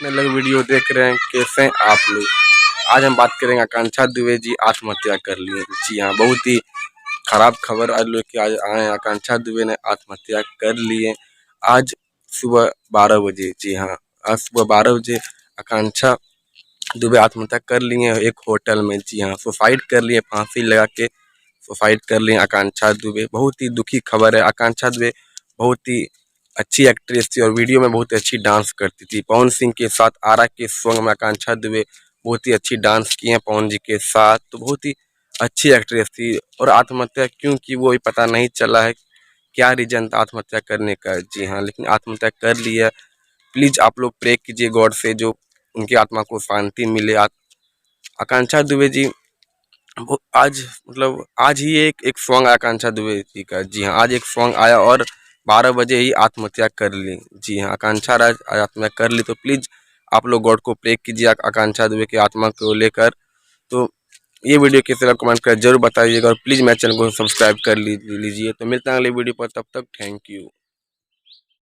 अपने लोग वीडियो देख रहे हैं, कैसे हैं आप लोग। आज हम बात करेंगे आकांक्षा दुबे जी आत्महत्या कर लिए। जी हाँ, बहुत ही खराब खबर आज लोग के आज आए। आकांक्षा दुबे ने आत्महत्या कर लिए आज सुबह 12 बजे। जी हाँ, आज सुबह 12 बजे आकांक्षा दुबे आत्महत्या कर लिए एक होटल में। जी हाँ, सुसाइड कर लिए, फांसी लगा के सुसाइड कर लिए आकांक्षा दुबे। बहुत ही दुखी खबर है। आकांक्षा दुबे बहुत ही अच्छी एक्ट्रेस थी और वीडियो में बहुत अच्छी डांस करती थी। पवन सिंह के साथ आरा के सॉन्ग में आकांक्षा दुबे बहुत ही अच्छी डांस की है पवन जी के साथ। तो बहुत ही अच्छी एक्ट्रेस थी और आत्महत्या क्यों की वो भी पता नहीं चला है, क्या रीजन था आत्महत्या करने का। जी हाँ, लेकिन आत्महत्या कर लिया। प्लीज आप लोग प्रे कीजिए गॉड से जो उनकी आत्मा को शांति मिले। आकांक्षा दुबे जी वो आज मतलब आज ही एक सॉन्ग आकांक्षा दुबे जी का। जी हाँ, आज एक सॉन्ग आया और 12 बजे ही आत्महत्या कर ली। जी हाँ, आकांक्षा राज आज आत्महत्या कर ली। तो प्लीज़ आप लोग गॉड को प्रे कीजिए आकांक्षा दुबे की आत्मा को लेकर। तो ये वीडियो कैसे लगा कमेंट कर जरूर बताइएगा और प्लीज़ मेरे चैनल को सब्सक्राइब कर लीजिए। तो मिलते हैं अगले वीडियो पर, तब तक थैंक यू।